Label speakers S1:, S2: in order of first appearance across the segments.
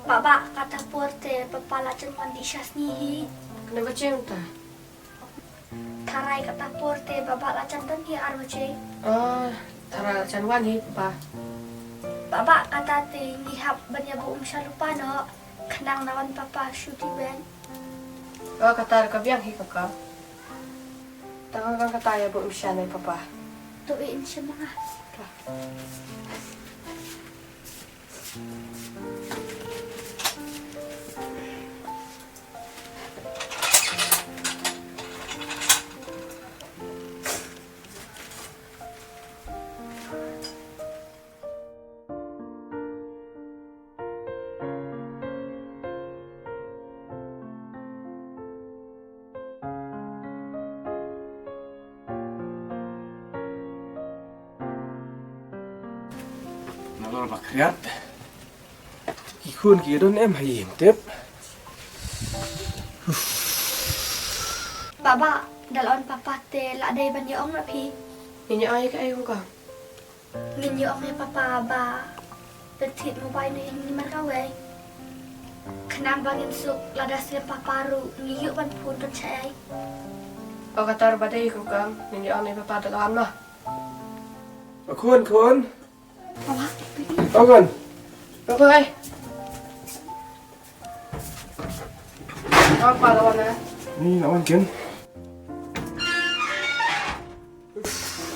S1: Baba kata porte papala cen mandi syasnihi.
S2: Kenapa cinta?
S1: Tarai kata porte baba lacan dan dia arwace.
S2: Oh, tara canwani pa.
S1: Baba kata te ngihap banyabu lupa no. Kenang nawan papa syuting ben.
S2: Oh, kata ka biang hi ka. Tangan kan kata ya bu umsyana papa.
S1: Tuin siya mga.
S3: Nalor bakriat. Ikun kidon em hayim tep.
S1: Baba dalon papa te la day banyaong na pi.
S2: Ninya ay ka ayo ka.
S1: Nginyo ang papa ba. Betit mo ba ni markawe. Kenang bangin suk ladas le paparu ngiyo ban pun ton chay.
S2: Oh, kata badai ko ka. Ninya ay papa dalan mah.
S3: Kun.
S1: Baba,
S3: Kun.
S2: Papa ay. Apa lawan na?
S3: Ni lawan kan.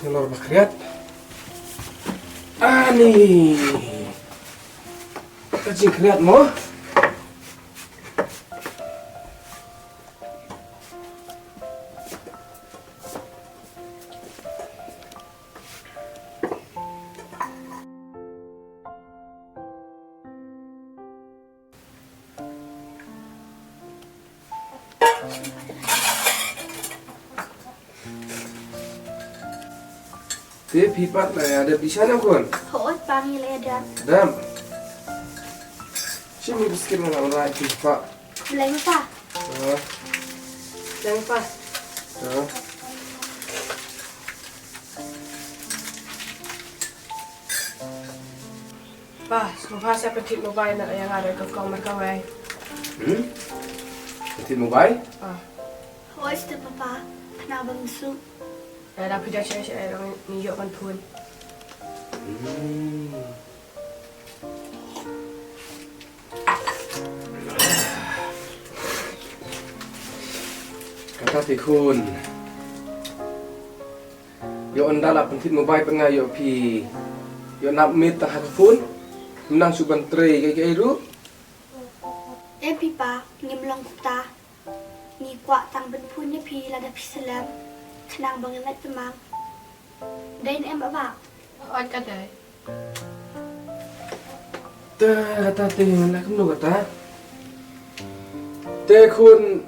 S3: Nalor bakriat. Ani. Kacing kriat mo. Tip hipat lah ada di sana kun.
S1: hoot pangil edan.
S3: Dam. Sini biskit mana orang hipat.
S1: Mulai mo pa.
S2: Lang pa. Pa, semua saya petit mobile na yang ada ke kau merkawai.
S3: Petit mobile.
S2: Ah,
S1: Hoot te papa. Kenang bangin suk.
S2: ada kerja saya orang niyo kan pun.
S3: Kata tikun. Yo anda lah pentit mobile pengah yo pi. Yo nak mit tak pun. Menang suban tre kayak iru.
S1: Pipa ngimlong kuta. Ni kwa tang ben pun ni pi lada piselam. Kenang bangin lat temang. Dain baba.
S2: Oi kata.
S3: Kata ting nak kemana kata? Tekun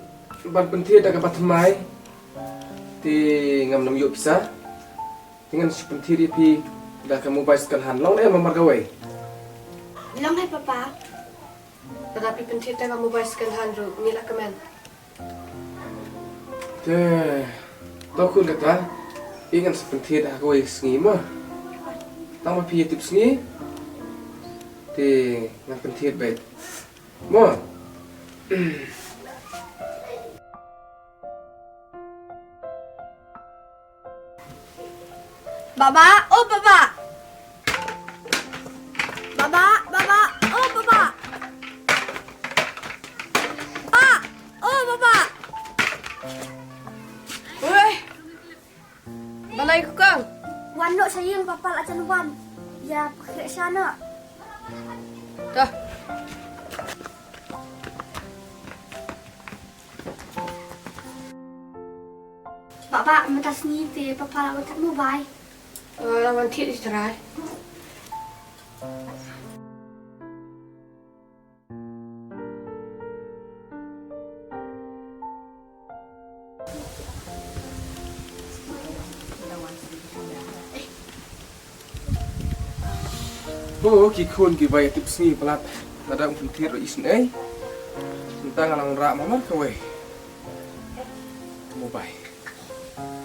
S3: ban pentit dah kapat mai. Ti ngam nam yo bisa. Dengan si pentit pi dah kamu mobile sekalian long mamar gawai.
S1: Long hai papa.
S2: Tetapi pentit ka mobile sekalian ru nila kemen.
S3: Takun kata, ingat seperti dah kau sengi mah. Tama pi tips ni, ngan pentit baik. Mah.
S1: Baba, oh baba. Baba, oh baba. Pa, oh baba.
S2: Oi. Balai ko kang.
S1: Wano sayang papa lacan wan. Ya pakai sana.
S2: Dah.
S1: Baba matas ni te papa lawan mobile.
S2: Lawan tit istirahat.
S3: Oh, kikun kibai tips ni pelat. Nada pentit ro isn Tentang alang rak mamar kawai. Mobile.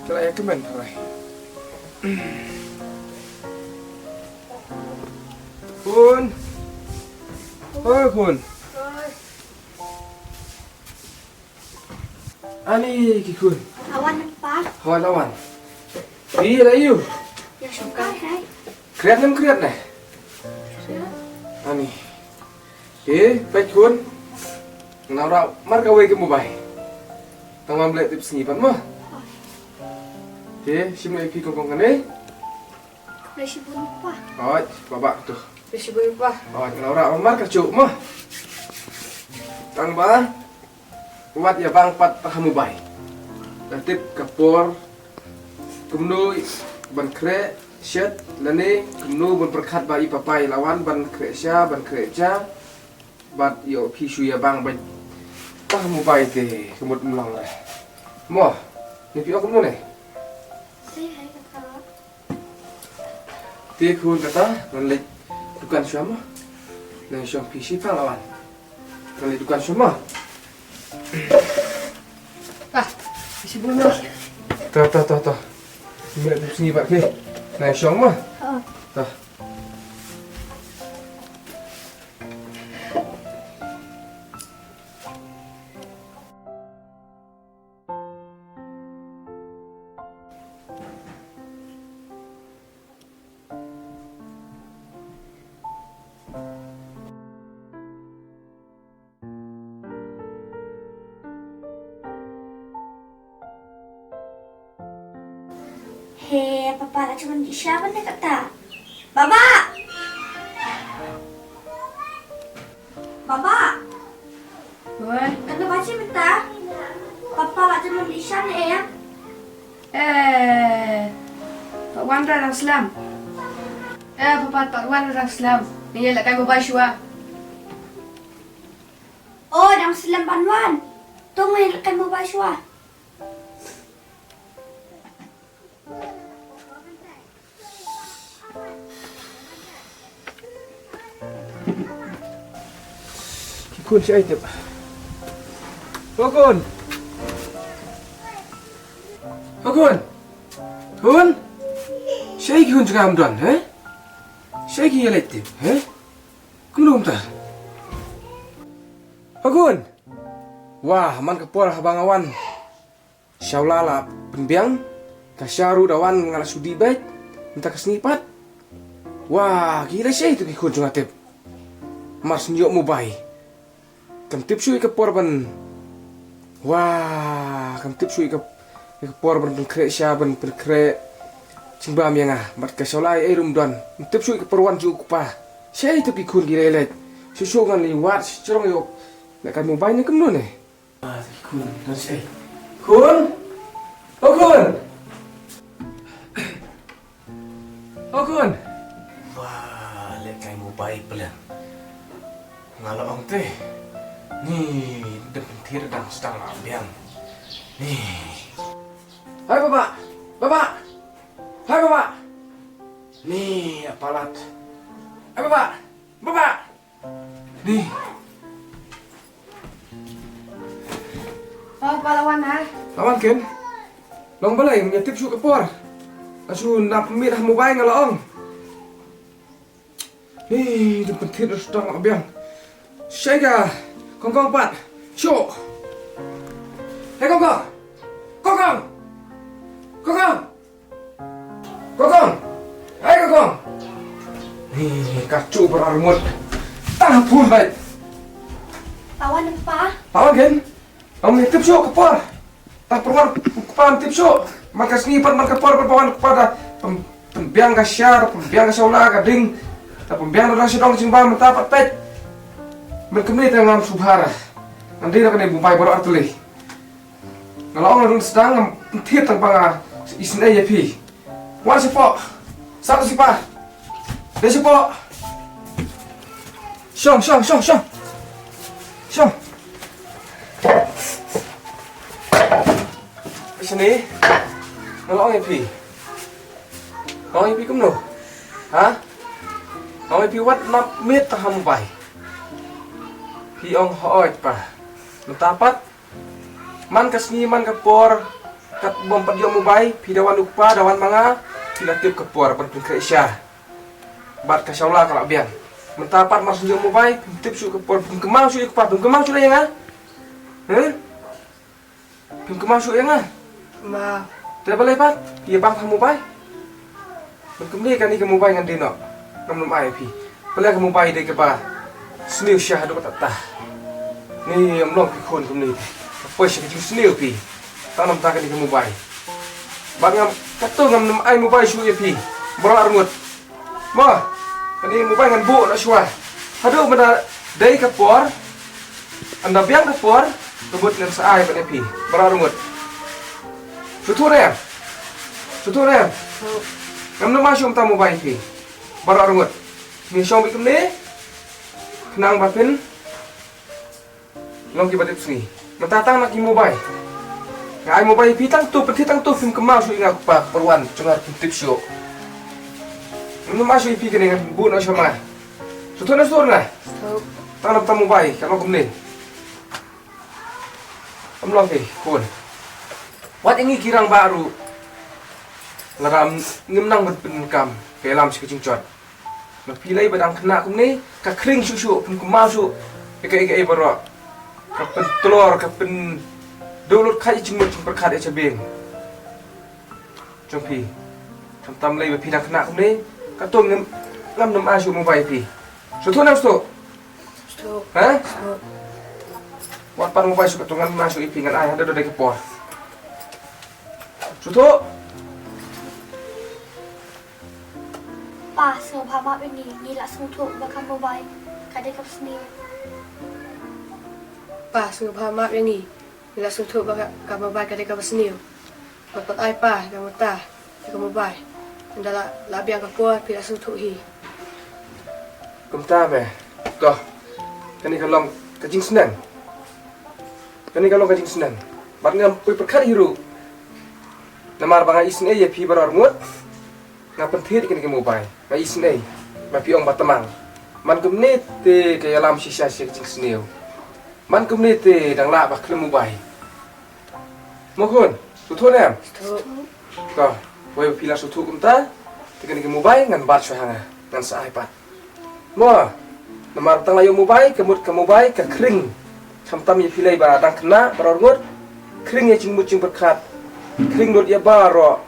S3: Kira ya kemen rai. Kun. Oh kun. Ani kikun.
S1: Lawan apa?
S3: Hawan lawan. Iya ayu.
S1: Ya suka hai.
S3: Kreat nem kreat deh. Ani. Baik kun. Nara mar kawe ke mobile. Tangam beli tips ngipan mah. Simulai pi kongkong kan
S1: Resi pun apa?
S3: Oh, babak tuh.
S2: Bisi berubah.
S3: Oh, Nara mar kacuk mah. Tang ba. Kuat ya bang pat tahamu bay. Latip kapor. Kumnu ban kre shet lane kumnu ban perkat ba ipapai lawan ban kresya ban kreja. Bat yo pisu ya bang ban tahamu bay te kemut mulang lah. Mo, ni pi aku nih.
S1: Si hai kakak.
S3: Ti kun kata nanti dukan siapa? Nanti siapa PC pang lawan. Nanti dukan siapa?
S2: Bisi berubah.
S3: Tuh. Ini ada sini pak ke. Nanti siapa? Tuh.
S1: Hei, papa lah cuma di siapa nih kata? Baba! Baba!
S2: Woi.
S1: Kena baca minta? Papa lah cuma di siapa ya?
S2: Pak Wan orang Islam. Papa Pak Wan orang Islam. Ni lah kan bawa shua.
S1: Oh, yang Selam Banwan. Tunggu yang akan mau basua.
S3: Kun siya itip. Kun. Kun. Siya kun juga amdan, eh? Siya kia itip, eh? Kun tar. Kun. Wah, man kapor habangawan. Syaulala pembiang kasyaru dawan ngala sudi baik minta kesnipat. Wah, gila siya itu kun juga tip. Mars nyok mu bai. Kam tip sui ke porban. Wah, kam tip sui ke porban kre syaban kre cingbam yang mat ka solai rum don. Tip sui ke porwan ju kupa. Sei tu pikun girelet. Susu ngan liwat cerong yo. Nak kan mobile ni kemno ne. Ah, kun dan sei. Kun. Oh kun. Oh kun. Wah, lek kai mobile pelan. Ngalo ong teh. Nih, depentir dan sedang ambiang. Nih. Hai bapak. Hai bapak. Nih, apalat. Hai bapak. Nih.
S2: Oh, pahlawan ha.
S3: Lawan kan? Long balai menyetip su kepor. Asu nak mirah mobile ngalaong. Nih, depentir dan sedang ambiang. Syega. Kongkong pat, show. Hei kongkong. Hei kongkong. Nih kacu berarmut. Tampun baik.
S1: Lawan apa?
S3: Lawan kan? Kamu tip show kepor. Tak perlu kepan tip show. Maka sniper maka kepor berpawan kepada pembiang kasyar, pembiang kasyaulah kading, pembiang orang sedang cimbang mentapat pet. Berkemit dengan subhara. Nanti nak kena bumpai baru artuli. Kalau orang sedang tiap tanpa isin aja pi. Wan siapa? Satu siapa? Dia siapa? Syong. Sini. Kalau orang pi. Orang pi kemno? Hah? Orang pi wat nak mit taham pai. Hiong hoit pa. Mentapat man kasni man kapor kat bom padiong mubai pidawan upa dawan manga pilatip kapor berpun Isya. Bat kasyaula kalau biang. Mentapat mas diong mubai tip su kapor kemang su ikpa kemang su yang Pim kemasuk yang ah.
S2: Ma.
S3: Tidak boleh pat. Iya bang kamu bay. Berkembali kan ni kamu bay ngan dino. Kamu ai pi. Boleh kamu bay deh kepa. Seniu syah do tata. Ni amlong pi kon kamu ni. Apa sih kecil seniu pi. Tanam tak ni kamu bay. Bang kata ngam ai mu bay syu ya pi. Berar mut. Ma. Kan ni mu bay ngan bu nak syua. Aduh mana dai kapor. Anda biang kapor. Kebut ngan saai pada pi. Berar mut. Sutur ya. Sutur ya. Ngam nama syum tamu bay pi. Berar mut. Ni syom ikum ni. Kenang bapin. Long kibatip sini. Mentatang nak imu bay. Ngai mo bay pi tang tu peti tang tu film kemau su ingat pa perwan cengar tip show. Ngam nama syum pi kene ngan bu nak syama. Sutur na sutur na. Tanam tamu bay kan kum ni. Amlong ke kun. Wat ini kirang baru. Laram ngemnang berpenkam ke lam sekecingcot. Nak pilai badang kena kum ni ka kring susu pun kumau su. Eka baro. Ka pen telur ka pen dolut kai cingmut cing perkat e cabeng. Jong pi. Tam lei be pidang kena kum ni ka tu ngam nam asu mo bai pi. Sutu nam stu.
S2: Stu.
S3: Ha? Wat par mo bai su ka tu ngam asu ipi ngan ai ada do de kepor. Sutu.
S1: Pa semua pama ini gila semutuk bakal mobile kadai kap sendiri.
S2: Pa sungu pa map yang ni. Bila suntuk baka kamu bay kadai kamu seniu. Bapak ai pa kamu ta kamu bay. Ndala labiang kapor bila suntuk hi.
S3: Kumta me. Toh. Kani kalong kajing senang. Kani kalong kajing senang. Bat ngam pui perkat hiru. Namar banga isne ye pi barar mut. Ngapen thit kini ke mobile. Ma isne. Ma pi ong batamang. Man kumne te ke alam sisa kajing seneu. Man kumne te dang la bak klem mobile. Mokon, sutu nem.
S2: Stu.
S3: Toh. Wei pila sutu kumta. Te kini ke mobile ngan bat syahanga. Ngan sa iPad. Mo. Namar tang layu mobile kemut ke mobile ke kring. Samtam ye pilai ba dang kena barar mut. Kring ye cingmut cing berkat. Kring dot ya baro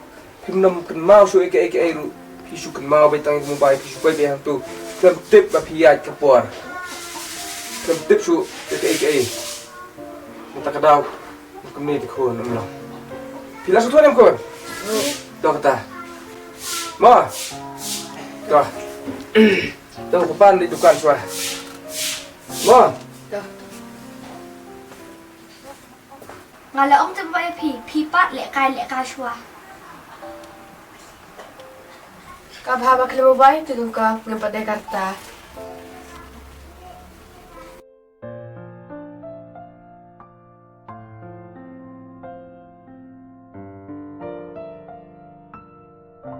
S3: himnam kan mau su eke ru pisu kan mau betang mobile pisu pai be hang tu kem tip ba piat kapor kem tip su eke mata kadau kem ni dikon amlo pila su tuan kon do kata ma do do kapan di dukan suara ma
S2: Dah.
S1: Ngala ong te babai pi pat lek kai shua.
S2: Ka bhaba klemo bay tu ka ngam padai karta.